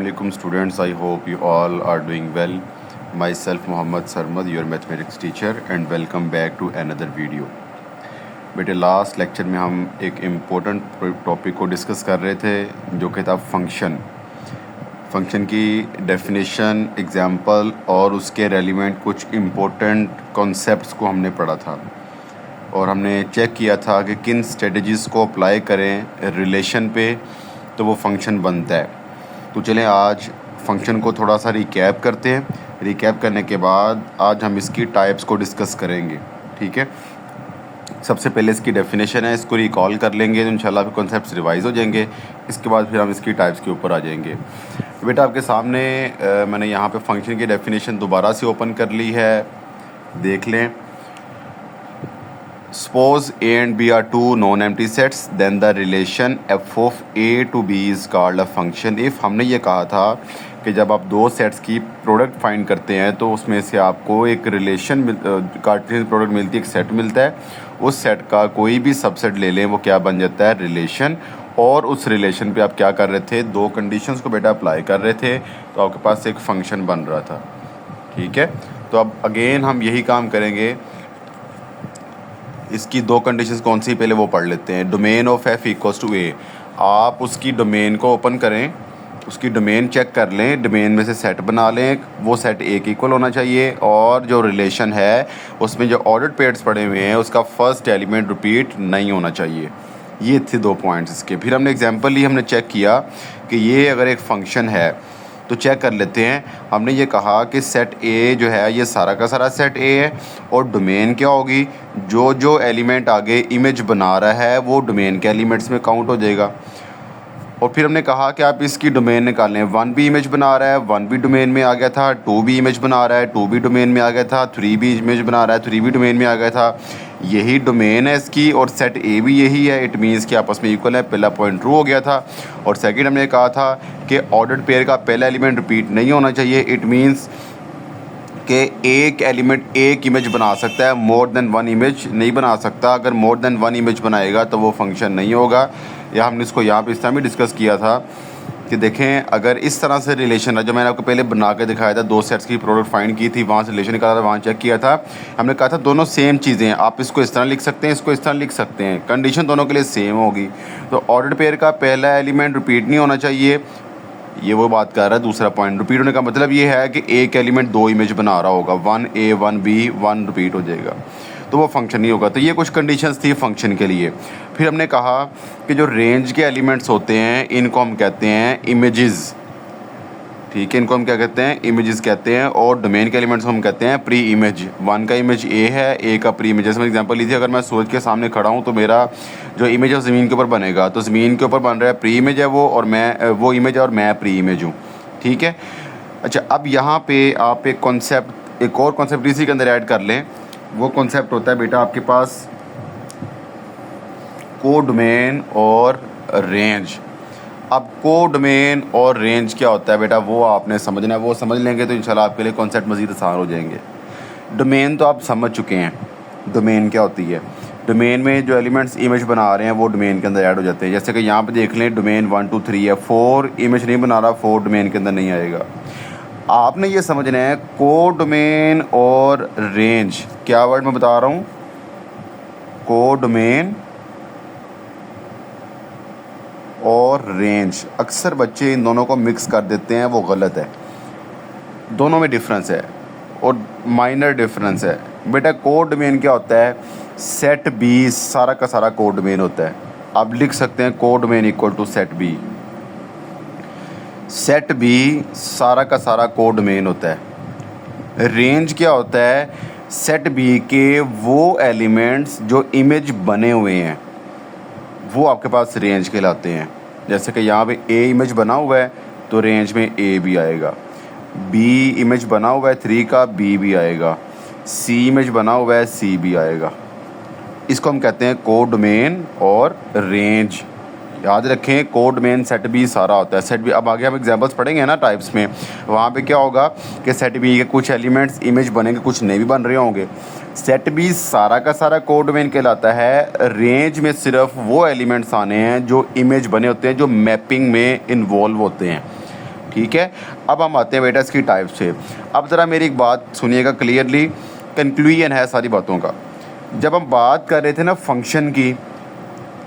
Assalamualaikum students, I hope you all are doing well. Myself Mohammad Sarmad, your mathematics teacher, and welcome back to another video. बेटे last lecture में हम एक important topic को discuss कर रहे थे जो कि था फंक्शन की डेफिनेशन, एग्जांपल और उसके रेलिवेंट कुछ इम्पोर्टेंट कॉन्सेप्ट्स को हमने पढ़ा था और हमने चेक किया था कि किन स्ट्रेटजीज़ को अप्लाई करें रिलेशन पे तो वो फंक्शन बनता है। तो चलें आज फंक्शन को थोड़ा सा रिकैप करते हैं। रिकैप करने के बाद आज हम इसकी टाइप्स को डिस्कस करेंगे, ठीक है। सबसे पहले इसकी डेफिनेशन है, इसको रिकॉल कर लेंगे तो इंशाल्लाह फिर कॉन्सेप्ट्स रिवाइज हो जाएंगे। इसके बाद फिर हम इसकी टाइप्स के ऊपर आ जाएंगे। बेटा आपके सामने मैंने यहाँ पे फंक्शन की डेफिनेशन दोबारा से ओपन कर ली है, देख लें। Suppose A and B are two non-empty sets, then the relation f of A to B is called a function if हमने ये कहा था कि जब आप दो सेट्स की प्रोडक्ट फाइंड करते हैं तो उसमें से आपको एक रिलेशन कार्टेशियन प्रोडक्ट मिलती है, एक सेट मिलता है। उस सेट का कोई भी सबसेट ले लें वो क्या बन जाता है, रिलेशन। और उस रिलेशन पे आप क्या कर रहे थे, दो कंडीशंस को बेटा अप्लाई कर रहे थे तो आपके पास एक फंक्शन बन रहा था, ठीक है। तो अब अगेन हम यही काम करेंगे। इसकी दो कंडीशंस कौन सी पहले वो पढ़ लेते हैं। Domain of F equals to A, आप उसकी डोमेन को ओपन करें, उसकी डोमेन चेक कर लें, डोमेन में से सेट बना लें, वो सेट ए के इक्वल होना चाहिए और जो रिलेशन है उसमें जो ऑर्डर्ड पेयर्स पड़े हुए हैं उसका फर्स्ट एलिमेंट रिपीट नहीं होना चाहिए। ये थे दो पॉइंट्स इसके। फिर हमने एग्जांपल ली, हमने चेक किया कि ये अगर एक फंक्शन है तो चेक कर लेते हैं। हमने ये कहा कि सेट ए जो है ये सारा का सारा सेट ए है और डोमेन क्या होगी, जो जो एलिमेंट आगे इमेज बना रहा है वो डोमेन के एलिमेंट्स में काउंट हो जाएगा। और फिर हमने कहा कि आप इसकी डोमेन निकालें। 1 भी इमेज बना रहा है, 1 भी डोमेन में आ गया था। 2 भी इमेज बना रहा है, 2 भी डोमेन में आ गया था। 3 भी इमेज बना रहा है, 3 भी डोमेन में आ गया था। यही डोमेन है इसकी और सेट ए भी यही है। इट मीन्स कि आपस में इक्वल है। पहला पॉइंट ट्रू हो गया था। और सेकंड हमने कहा था कि ऑर्डर्ड पेयर का पहला एलिमेंट रिपीट नहीं होना चाहिए। इट मीन्स कि एक एलिमेंट एक इमेज बना सकता है, मोर देन 1 इमेज नहीं बना सकता। अगर मोर देन 1 इमेज बनाएगा तो वो फंक्शन नहीं होगा। या हमने इसको यहाँ पे इस टाइम भी डिस्कस किया था कि देखें अगर इस तरह से रिलेशन है, जो मैंने आपको पहले बना के दिखाया था, दो सेट्स की प्रोडक्ट फाइंड की थी, वहाँ से रिलेशन निकाला था, वहाँ चेक किया था। हमने कहा था दोनों सेम चीज़ें हैं, आप इसको इस तरह लिख सकते हैं, इसको इस तरह लिख सकते हैं, कंडीशन दोनों के लिए सेम होगी। तो ऑर्डर्ड पेयर का पहला एलिमेंट रिपीट नहीं होना चाहिए, ये वो बात कर रहा है। दूसरा पॉइंट रिपीट होने का मतलब ये है कि एक एलिमेंट दो इमेज बना रहा होगा, 1A 1B 1 रिपीट हो जाएगा तो वो फंक्शन नहीं होगा। तो ये कुछ कंडीशंस थी फंक्शन के लिए। फिर हमने कहा कि जो रेंज के एलिमेंट्स होते हैं इनको हम कहते हैं इमेजेस, ठीक है, इनको हम क्या कहते हैं, इमेजेस कहते हैं। और डोमेन के एलिमेंट्स को हम कहते हैं प्री इमेज। 1 का इमेज ए है, ए का प्री इमेज। जैसे मैं एग्जांपल ली थी, अगर मैं सूरज के सामने खड़ा हूँ तो मेरा जो इमेज है ज़मीन के ऊपर बनेगा, तो ज़मीन के ऊपर बन रहा है प्री इमेज है वो, और मैं वो इमेज है और मैं प्री इमेज हूँ, ठीक है। अच्छा, अब यहाँ पे आप एक कॉन्सेप्ट, एक और कॉन्सेप्ट इसी के अंदर ऐड कर लें। वो कॉन्सेप्ट होता है बेटा आपके पास कोडोमेन और रेंज। अब कोडोमेन और रेंज क्या होता है बेटा, वो आपने समझना है। वो समझ लेंगे तो इंशाल्लाह आपके लिए कॉन्सेप्ट मज़ीद आसान हो जाएंगे। डोमेन तो आप समझ चुके हैं, डोमेन क्या होती है। डोमेन में जो एलिमेंट्स इमेज बना रहे हैं वो डोमेन के अंदर ऐड हो जाते हैं। जैसे कि यहाँ पे देख लें, डोमेन 1 2 3 है, 4 इमेज नहीं बना रहा, 4 डोमेन के अंदर नहीं आएगा। आपने ये समझना है कोडोमेन और रेंज, क्या वर्ड मैं बता रहा हूँ, कोडोमेन और रेंज। अक्सर बच्चे इन दोनों को मिक्स कर देते हैं, वो गलत है। दोनों में डिफरेंस है और माइनर डिफरेंस है। बेटा कोडोमेन क्या होता है, सेट बी सारा का सारा कोडोमेन होता है। आप लिख सकते हैं codomain equal to set B. Set B सारा का सारा कोडोमेन होता है। रेंज क्या होता है, सेट बी के वो एलिमेंट्स जो इमेज बने हुए हैं वो आपके पास रेंज कहलाते हैं। जैसे कि यहाँ पे ए इमेज बना हुआ है तो रेंज में ए भी आएगा, बी इमेज बना हुआ है 3 का, बी भी आएगा, सी इमेज बना हुआ है, सी भी आएगा। इसको हम कहते हैं कोडोमेन और रेंज। याद रखें, कोडोमेन सेट बी सारा होता है। सेट बी, अब आगे हम एग्जांपल्स पढ़ेंगे ना टाइप्स में, वहाँ पे क्या होगा कि सेट बी के कुछ एलिमेंट्स इमेज बनेंगे, कुछ नहीं भी बन रहे होंगे। सेट बी सारा का सारा कोडोमेन कहलाता है। रेंज में सिर्फ वो एलिमेंट्स आने हैं जो इमेज बने होते हैं, जो मैपिंग में इन्वॉल्व होते हैं। ठीक है। अब हम आते हैं बेटा इसकी टाइप से। अब ज़रा मेरी एक बात सुनिएगा क्लियरली, कंक्लूजन है सारी बातों का। जब हम बात कर रहे थे ना फंक्शन की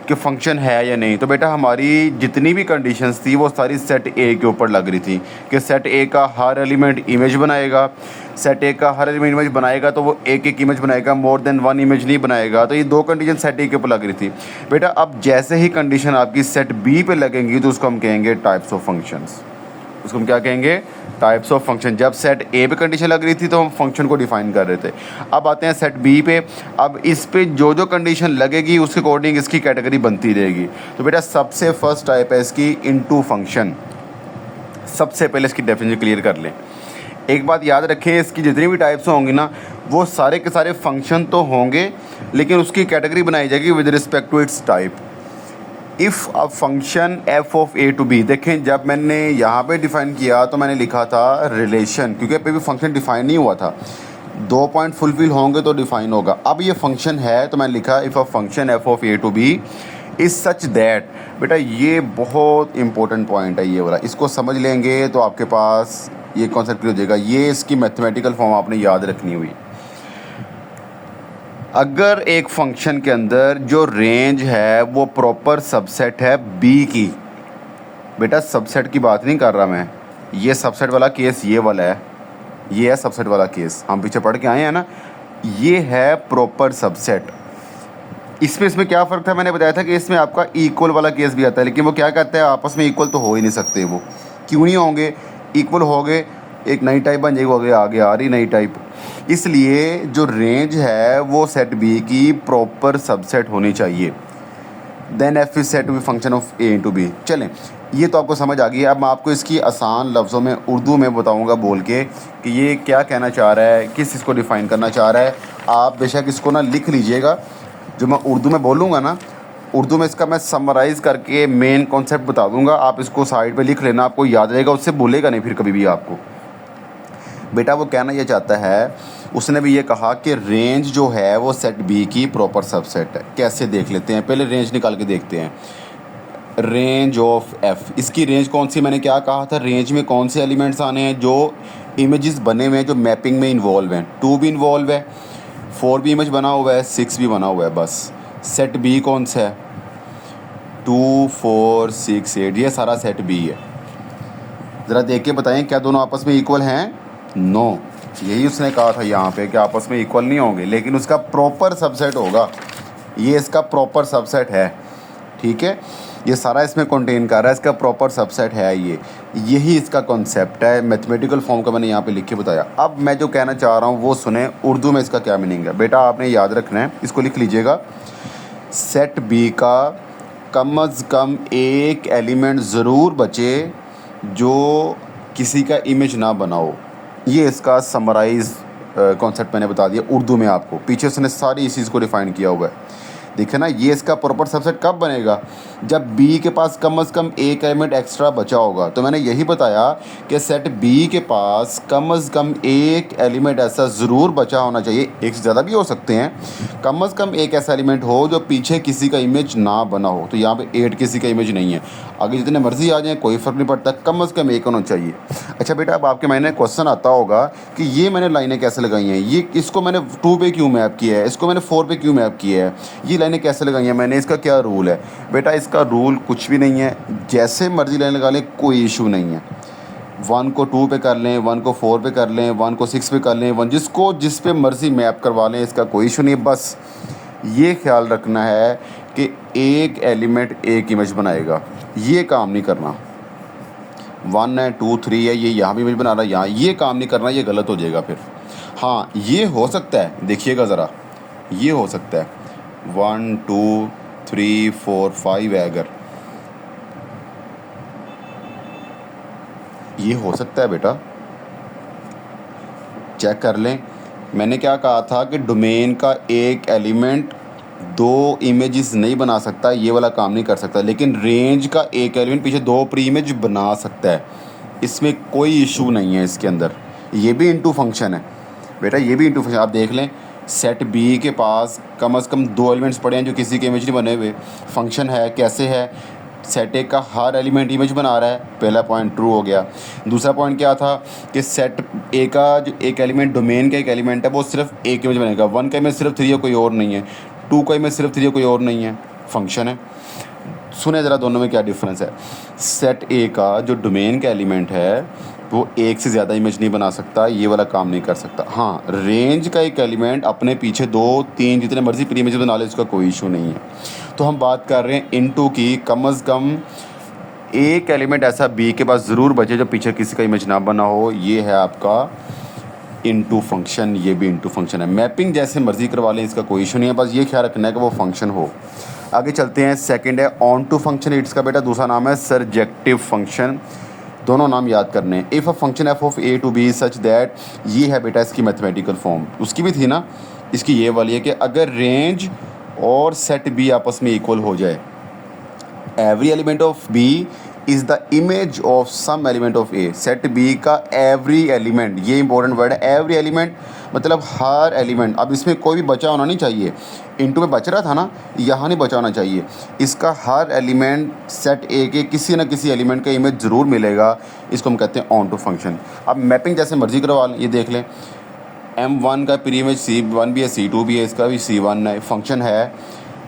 कि फंक्शन है या नहीं, तो बेटा हमारी जितनी भी कंडीशंस थी वो सारी सेट ए के ऊपर लग रही थी कि सेट ए का हर एलिमेंट इमेज बनाएगा। सेट ए का हर एलिमेंट इमेज बनाएगा तो वो एक इमेज बनाएगा, मोर देन वन इमेज नहीं बनाएगा। तो ये दो कंडीशन सेट ए के ऊपर लग रही थी बेटा। अब जैसे ही कंडीशन आपकी सेट बी पे लगेंगी तो उसको हम कहेंगे टाइप्स ऑफ फंक्शंस। उसको हम क्या कहेंगे? Types of function. जब सेट ए पे कंडीशन लग रही थी तो हम फंक्शन को डिफाइन कर रहे थे। अब आते हैं सेट बी पे। अब इस पे जो जो कंडीशन लगेगी उसके अकॉर्डिंग इसकी कैटेगरी बनती रहेगी। तो बेटा सबसे फर्स्ट टाइप है इसकी इनटू फंक्शन। सबसे पहले इसकी डेफिनेशन क्लियर कर लें। एक बात याद रखें, इसकी जितनी भी टाइप्स होंगी ना वो सारे के सारे फंक्शन तो होंगे, लेकिन उसकी कैटेगरी बनाई जाएगी with respect to its type. If a function F of A to B, देखें जब मैंने यहाँ पे डिफ़ाइन किया तो मैंने लिखा था रिलेशन, क्योंकि अभी भी फंक्शन डिफ़ाइन नहीं हुआ था। 2 पॉइंट फुलफिल होंगे तो डिफ़ाइन होगा। अब ये फंक्शन है तो मैंने लिखा if a function F of A to B is such that. बेटा ये बहुत इंपॉर्टेंट पॉइंट है ये वाला, इसको समझ लेंगे तो आपके पास ये कॉन्सेप्ट क्लियर हो जाएगा। ये इसकी मैथमेटिकल फॉर्म आपने याद रखनी हुई। अगर एक फंक्शन के अंदर जो रेंज है वो प्रॉपर सबसेट है बी की, बेटा सबसेट की बात नहीं कर रहा मैं, ये सबसेट वाला केस ये वाला है, ये है सबसेट वाला केस, हम पीछे पढ़ के आए हैं ना, ये है प्रॉपर सबसेट। इसमें क्या फ़र्क था? मैंने बताया था कि इसमें आपका इक्वल वाला केस भी आता है, लेकिन वो क्या कहता है आपस में इक्वल तो हो ही नहीं सकते। वो क्यों नहीं होंगे? इक्वल हो गए एक नई टाइप बन जाएगी, आगे आ रही नई टाइप। इसलिए जो रेंज है वो सेट बी की प्रॉपर सबसेट होनी चाहिए। Then F is said to be function of A into B. चलें, ये तो आपको समझ आ गई है। अब मैं आपको इसकी आसान लफ्ज़ों में उर्दू में बताऊंगा बोल के कि ये क्या कहना चाह रहा है, किस चीज़ को डिफ़ाइन करना चाह रहा है। आप बेशक इसको ना लिख लीजिएगा, जो मैं उर्दू में बोलूँगा ना, उर्दू में इसका मैं समराइज़ करके मेन कॉन्सेप्ट बता दूँगा। आप इसको साइड पे लिख लेना, आपको याद रहेगा, उससे भूलेगा नहीं फिर कभी भी आपको। बेटा वो कहना ये चाहता है, उसने भी ये कहा कि रेंज जो है वो सेट बी की प्रॉपर सबसेट है। कैसे देख लेते हैं, पहले रेंज निकाल के देखते हैं। रेंज ऑफ एफ, इसकी रेंज कौन सी? मैंने क्या कहा था, रेंज में कौन से एलिमेंट्स आने हैं? जो इमेजेस बने हुए हैं जो मैपिंग में इन्वॉल्व हैं। 2 भी इन्वॉल्व है, 4 भी इमेज बना हुआ है, 6 भी बना हुआ है। बस सेट बी कौन सा है? 2, 4, 6, 8, ये सारा सेट बी है। ज़रा देख के बताएं क्या दोनों आपस में इक्वल हैं? नो, यही उसने कहा था यहाँ पे कि आपस में इक्वल नहीं होंगे, लेकिन उसका प्रॉपर सबसेट होगा। ये इसका प्रॉपर सबसेट है, ठीक है। ये सारा इसमें कंटेन कर रहा है, इसका प्रॉपर सबसेट है ये। यही इसका कॉन्सेप्ट है, मैथमेटिकल फॉर्म का मैंने यहाँ पे लिख के बताया। अब मैं जो कहना चाह रहा हूँ वो सुने, उर्दू में इसका क्या मीनिंग है। बेटा आपने याद रखना है, इसको लिख लीजिएगा। सेट बी का कम अज़ कम एक एलिमेंट ज़रूर बचे जो किसी का इमेज ना बनाओ। ये इसका समराइज़ कॉन्सेप्ट मैंने बता दिया उर्दू में आपको। पीछे उसने सारी इस चीज़ को डिफ़ाइन किया हुआ है। देखिए ना, ये इसका प्रॉपर सबसेट कब बनेगा? जब बी के पास कम अज़ कम एक एलिमेंट एक्स्ट्रा बचा होगा। तो मैंने यही बताया कि सेट बी के पास कम अज़ कम एक एलिमेंट ऐसा ज़रूर बचा होना चाहिए, एक से ज़्यादा भी हो सकते हैं। कम अज़ कम एक ऐसा एलिमेंट हो जो पीछे किसी का इमेज ना बना हो। तो यहाँ पे 8 किसी का इमेज नहीं है, आगे जितने मर्जी आ जाएँ कोई फ़र्क नहीं पड़ता, कम अज़ कम एक होना चाहिए। अच्छा बेटा, अब आपके माइंड में क्वेश्चन आता होगा कि ये मैंने लाइनें कैसे लगाई हैं, ये इसको मैंने 2 पे क्यों मैप किया है, इसको मैंने 4 पे क्यों मैप किया है, ये लाइनें कैसे लगाई हैं मैंने, इसका क्या रूल है? बेटा इसका रूल कुछ भी नहीं है, जैसे मर्जी लाइन लगा लें, कोई इशू नहीं है। 1 को 2 पे कर लें, 1 को 4 पे कर लें, 1 को 6 पे कर लें, 1 जिसको जिस पे मर्जी मैप करवा लें, इसका कोई इशू नहीं है। बस ये ख्याल रखना है कि एक एलिमेंट एक इमेज बनाएगा, ये काम नहीं करना। 1 है, 2, 3 है, ये यहाँ भी इमेज बना रहा है, यहाँ ये काम नहीं करना, ये गलत हो जाएगा फिर। हाँ ये हो सकता है, देखिएगा ज़रा, ये हो सकता है 1, 2, 3, 4, 5 है, अगर ये हो सकता है बेटा, चेक कर लें। मैंने क्या कहा था कि डोमेन का एक एलिमेंट 2 इमेजेस नहीं बना सकता, ये वाला काम नहीं कर सकता, लेकिन रेंज का एक एलिमेंट पीछे 2 प्री इमेज बना सकता है। इसमें कोई इशू नहीं है इसके अंदर। ये भी इनटू फंक्शन है बेटा, ये भी इनटू फंक्शन। आप देख लें, सेट बी के पास कम से कम 2 एलिमेंट्स पड़े हैं जो किसी के इमेज नहीं बने हुए। फंक्शन है, कैसे है? सेट ए का हर एलिमेंट इमेज बना रहा है, पहला पॉइंट ट्रू हो गया। दूसरा पॉइंट क्या था कि सेट ए का जो एक एलिमेंट डोमेन का एक एलिमेंट है वो सिर्फ एक इमेज बनेगा, 1 का इमेज सिर्फ 3 है, कोई और नहीं है, 2 का इमेज सिर्फ 3 है, कोई और नहीं है, फंक्शन है। सुने ज़रा दोनों में क्या डिफरेंस है। सेट ए का जो डोमेन का एलिमेंट है वो एक से ज़्यादा इमेज नहीं बना सकता, ये वाला काम नहीं कर सकता। हाँ, रेंज का एक एलिमेंट अपने पीछे 2, 3 जितने मर्जी प्री इमेज बना ले, उसका कोई इशू नहीं है। तो हम बात कर रहे हैं इनटू की, कम अज़ कम एक एलिमेंट ऐसा बी के पास ज़रूर बचे जो पीछे किसी का इमेज ना बना हो। ये है आपका इनटू फंक्शन, ये भी इनटू फंक्शन है। मैपिंग जैसे मर्जी करवा लें, इसका कोई इशू नहीं है, बस ये ख्याल रखना है कि वो फंक्शन हो। आगे चलते हैं, सेकंड है ऑन टू फंक्शन, इट्स का बेटा दूसरा नाम है सरजेक्टिव फंक्शन। दोनों नाम याद करने हैं। If a function F of A to B such that, ये है बेटा इसकी मैथमेटिकल फॉर्म, उसकी भी थी ना, इसकी ये वाली है कि अगर रेंज और सेट बी आपस में इक्वल हो जाए, every element of B is the image of some element of A. Set B का एवरी एलिमेंट, ये इंपॉर्टेंट वर्ड है, एवरी एलिमेंट मतलब हर एलिमेंट। अब इसमें कोई भी बचा होना नहीं चाहिए, इनटू में बच रहा था ना, यहाँ नहीं बचा होना चाहिए। इसका हर एलिमेंट सेट ए के किसी न किसी एलिमेंट का इमेज ज़रूर मिलेगा, इसको हम कहते हैं ऑन टू फंक्शन। अब मैपिंग जैसे मर्जी करवा लें, ये देख लें, M1 का प्री इमेज C1 भी है, C2 भी है, इसका भी C1 है, फंक्शन है,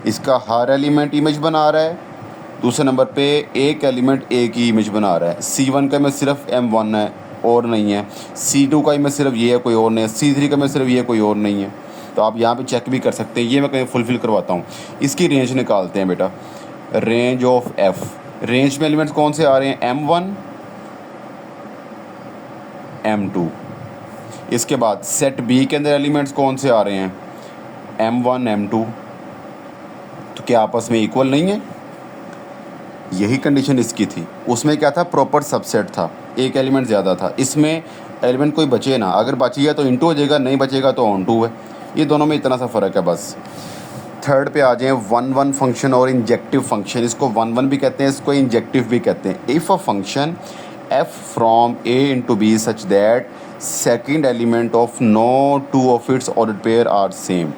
इसका हर एलिमेंट इमेज बना रहा है। दूसरे नंबर पे एक एलिमेंट ए की इमेज बना रहा है, C1 का इमेज सिर्फ M1 है और नहीं है, C2 का इमेज सिर्फ ये है, कोई और नहीं है, C3 का इमेज सिर्फ ये है, कोई और नहीं है। तो आप यहाँ पे चेक भी कर सकते हैं, ये मैं कहीं फुलफिल करवाता हूँ। इसकी रेंज निकालते हैं बेटा, रेंज ऑफ F। रेंज में एलिमेंट्स कौन से आ रहे हैं, M1 M2। इसके बाद सेट बी के अंदर एलिमेंट्स कौन से आ रहे हैं, M1 M2। तो क्या आपस में इक्वल नहीं है, यही कंडीशन इसकी थी। उसमें क्या था, प्रॉपर सबसेट था, एक एलिमेंट ज़्यादा था। इसमें एलिमेंट कोई बचे ना, अगर बच गया तो इनटू हो जाएगा, नहीं बचेगा तो ऑन टू है। ये दोनों में इतना सा फ़र्क है बस। थर्ड पे आ जाएं, 1-1 फंक्शन और इंजेक्टिव फंक्शन। इसको 1-1 भी कहते हैं, इसको इंजेक्टिव भी कहते हैं। If a function F from A into B such that second element of no two of its order pair are same.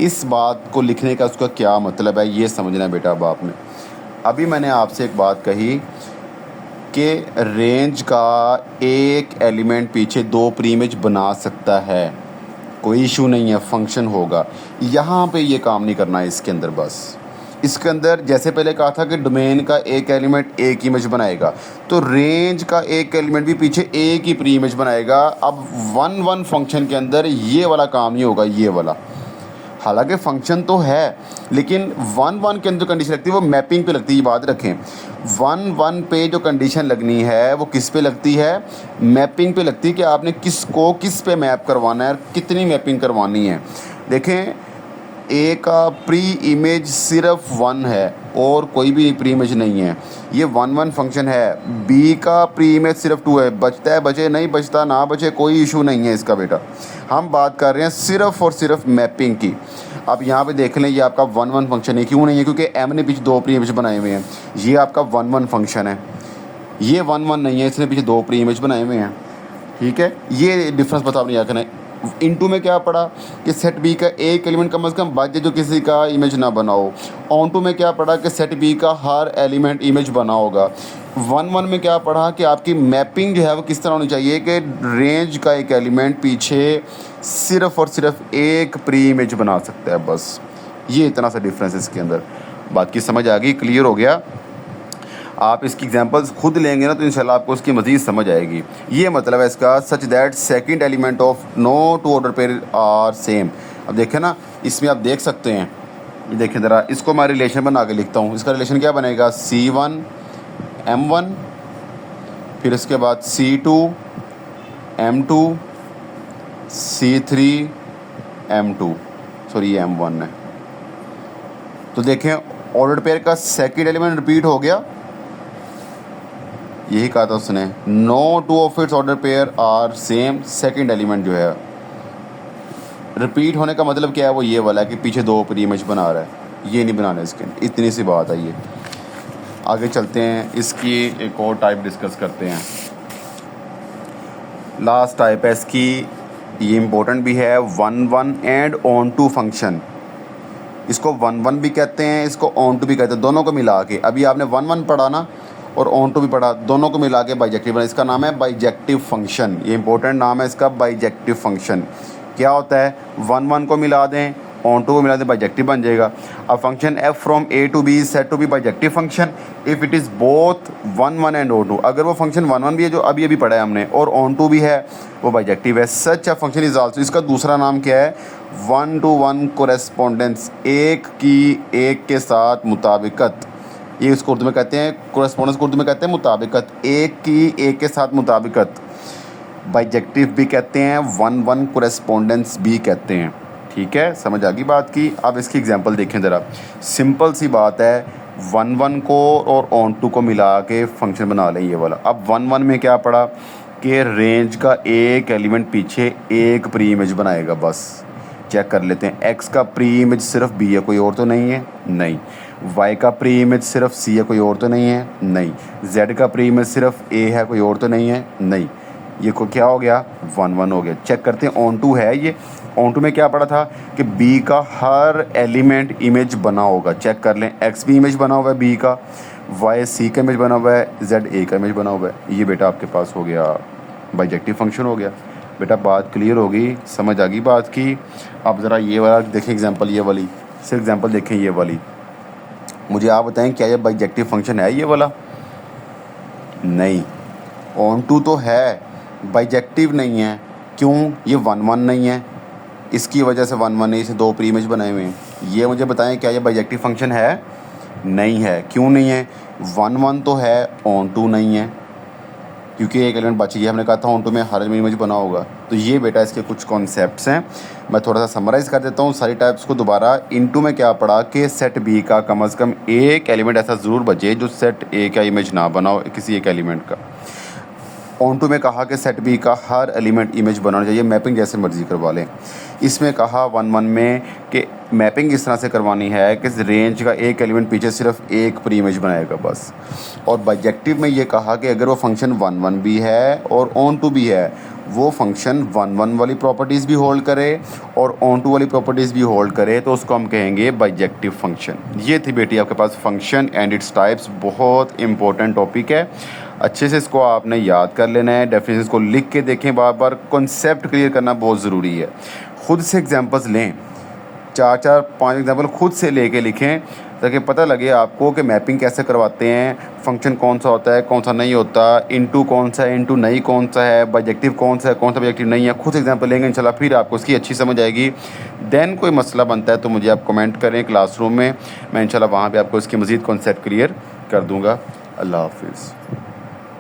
इस बात को लिखने का उसका क्या मतलब है, ये समझना बेटा। अब आपने अभी मैंने आपसे एक बात कही कि रेंज का एक एलिमेंट पीछे 2 प्री इमेज बना सकता है, कोई इशू नहीं है, फंक्शन होगा। यहाँ पे ये काम नहीं करना है इसके अंदर। बस इसके अंदर जैसे पहले कहा था कि डोमेन का एक एलिमेंट एक इमेज बनाएगा, तो रेंज का एक एलिमेंट भी पीछे एक ही प्री इमेज बनाएगा। अब 1-1 फंक्शन के अंदर ये वाला काम नहीं होगा, ये वाला। हालांकि फंक्शन तो है, लेकिन 1-1 के अंदर कंडीशन लगती है वो मैपिंग पे लगती है, बात रखें। 1-1 पे जो कंडीशन लगनी है वो किस पे लगती है, मैपिंग पे लगती है कि आपने किसको किस पे मैप करवाना है, कितनी मैपिंग करवानी है। देखें, ए का प्री इमेज सिर्फ 1 है और कोई भी प्री इमेज नहीं है, ये 1-1 फंक्शन है। बी का प्री इमेज सिर्फ 2 है, बचता है बचे, नहीं बचता ना बचे, कोई इशू नहीं है इसका बेटा। हम बात कर रहे हैं सिर्फ और सिर्फ मैपिंग की। अब यहाँ पे देख लें, ये आपका 1-1 फंक्शन है, क्यों नहीं है, क्योंकि एम ने पीछे 2 प्री इमेज बनाए हुए हैं। ये आपका 1-1 फंक्शन है, ये 1-1 नहीं है, इसने पीछे 2 प्री इमेज बनाए हुए हैं, ठीक है। ये डिफरेंस पता नहीं रखना है। इनटू में क्या पढ़ा कि सेट बी का एक एलिमेंट कम से कम बच जाए जो किसी का इमेज ना बनाओ। ऑन टू में क्या पढ़ा कि सेट बी का हर एलिमेंट इमेज बना होगा। 1-1 में क्या पढ़ा कि आपकी मैपिंग जो है वो किस तरह होनी चाहिए कि रेंज का एक एलिमेंट पीछे सिर्फ और सिर्फ एक प्री इमेज बना सकता है, बस। ये इतना सा डिफरेंस है इसके अंदर। बात की समझ आ गई, क्लियर हो गया। आप इसकी एग्जांपल्स खुद लेंगे ना तो इंशाल्लाह आपको उसकी मज़ीद समझ आएगी। ये मतलब है इसका, such that second element of no two order pair are same. अब देखें ना, इसमें आप देख सकते हैं, ये देखें ज़रा, इसको मैं रिलेशन बना के लिखता हूँ। इसका रिलेशन क्या बनेगा, C1 M1, फिर इसके बाद C2 M2, C3 M2, sorry ये M1 है। तो देखें, ऑर्डर पेयर का सेकंड एलिमेंट रिपीट हो गया, यही कहा था उसने, no two of its order pair are same. Second element जो है रिपीट होने का मतलब क्या है, वो ये वाला है कि पीछे 2 प्री इमेज बना रहा है, ये नहीं बनाना इसके, इतनी सी बात है। ये आगे चलते हैं, इसकी एक और टाइप डिस्कस करते हैं। लास्ट टाइप है इसकी, ये इम्पोर्टेंट भी है, 1-1 एंड ऑन टू फंक्शन। इसको 1 1 भी कहते हैं, इसको ऑन टू भी कहते हैं, दोनों को मिला के। अभी आपने 1 1 पढ़ा ना और ऑन टू भी पढ़ा, दोनों को मिला के बाइजेक्टिव बना। इसका नाम है बाइजेक्टिव फंक्शन, ये इंपॉर्टेंट नाम है इसका, बाइजेक्टिव फंक्शन। क्या होता है, 1 1 को मिला दें, ऑन टू को मिला दें, बाइजेक्टिव बन जाएगा। अब function F from A to B is said to be bijective function if it is both 1 1 and onto. अगर वो फंक्शन 1 1 भी है जो अभी अभी पढ़ा है हमने, और ऑन टू भी है, वो बाइजेक्टिव है। सच अ फंक्शन इज आल्सो, इसका दूसरा नाम क्या है, 1 to 1 कोरेस्पोंडेंस, एक की एक के साथ मुताबिकत। ये इसको उर्दू में कहते हैं, कोरेस्पोंडेंस को उर्दू में कहते हैं मुताबिकत, एक की एक के साथ मुताबिकत। बाइजेक्टिव भी कहते हैं, 1 1 कोरेस्पोंडेंस भी कहते हैं। ठीक है, समझ आ गई बात की। अब इसकी एग्जांपल देखें ज़रा, सिंपल सी बात है, 1 1 को और ऑन टू को मिला के फंक्शन बना लें ये वाला। अब 1 1 में क्या पड़ा कि रेंज का एक एलिमेंट पीछे एक प्री इमेज बनाएगा। बस चेक कर लेते हैं, एक्स का प्री इमेज सिर्फ बी है, कोई और तो नहीं है, नहीं। वाई का प्री इमेज सिर्फ सी है, कोई और तो नहीं है, नहीं। जेड का प्री इमेज सिर्फ ए है, कोई और तो नहीं है, नहीं। ये को क्या हो गया, 1 1 हो गया। चेक करते हैं, ऑन टू है ये। ऑन टू में क्या पड़ा था कि बी का हर एलिमेंट इमेज बना होगा। चेक कर लें, एक्स भी इमेज बना हुआ है बी का, वाई सी का इमेज बना हुआ है, जेड ए का इमेज बना हुआ है। ये बेटा आपके पास हो गया बाइजेक्टिव फंक्शन हो गया। बेटा बात क्लियर होगी, समझ आ गई बात की। अब ज़रा ये वाला देखें एग्जांपल, ये वाली सिर्फ एग्जांपल देखें, ये वाली। मुझे आप बताएं क्या ये बाइजेक्टिव फंक्शन है ये वाला? नहीं। ऑन टू तो है, बाइजेक्टिव नहीं है। क्यों? ये 1 1 नहीं है, इसकी वजह से 1 1 है, इसे 2 प्री इमेज बनाए हुए हैं। ये मुझे बताएं क्या ये बाइजेक्टिव फंक्शन है? नहीं है। क्यों नहीं है? 1 1 तो है, ऑन टू नहीं है, क्योंकि एक एलिमेंट बच गया। हमने कहा था ऑन टू में हर इमेज बना होगा। तो ये बेटा इसके कुछ कॉन्सेप्ट्स हैं, मैं थोड़ा सा समराइज़ कर देता हूँ सारी टाइप्स को दोबारा। इनटू में क्या पढ़ा कि सेट बी का कम से कम एक एलिमेंट ऐसा ज़रूर बचे जो सेट ए का इमेज ना बनाओ किसी एक एलिमेंट का। ऑन टू में कहा कि सेट बी का हर एलिमेंट इमेज बनाना चाहिए, मैपिंग जैसे मर्जी करवा लें। इसमें कहा 1 1 में कि मैपिंग इस तरह से करवानी है कि रेंज का एक एलिमेंट पीछे सिर्फ एक प्री इमेज बनाएगा बस। और बाइजेक्टिव में ये कहा कि अगर वो फंक्शन 1 1 भी है और ऑन टू भी है, वो फंक्शन 1 1 वाली प्रॉपर्टीज़ भी होल्ड करे और ऑन टू वाली प्रॉपर्टीज़ भी होल्ड करे, तो उसको हम कहेंगे बाइजेक्टिव फंक्शन। ये थी बेटी आपके पास फंक्शन एंड इट्स टाइप्स, बहुत इंपॉर्टेंट टॉपिक है। अच्छे से इसको आपने याद कर लेना है, डेफिनेशंस को लिख के देखें बार बार, कॉन्सेप्ट क्लियर करना बहुत ज़रूरी है। ख़ुद से एग्जांपल्स लें, 4 4 5 एग्जांपल खुद से लेके लिखें ताकि पता लगे आपको कि मैपिंग कैसे करवाते हैं, फंक्शन कौन सा होता है, कौन सा नहीं होता, इनटू कौन सा है, इनटू नहीं कौन सा है, बाइजेक्टिव कौन सा है, कौन सा बाइजेक्टिव नहीं है। खुद एग्जांपल लेंगे इंशाल्लाह, फिर आपको इसकी अच्छी समझ आएगी। देन कोई मसला बनता है तो मुझे आप कमेंट करें क्लासरूम में, मैं इंशाल्लाह वहाँ पर आपको इसकी मज़ीद कॉन्सेप्ट क्लियर कर दूँगा। अल्लाह हाफिज़।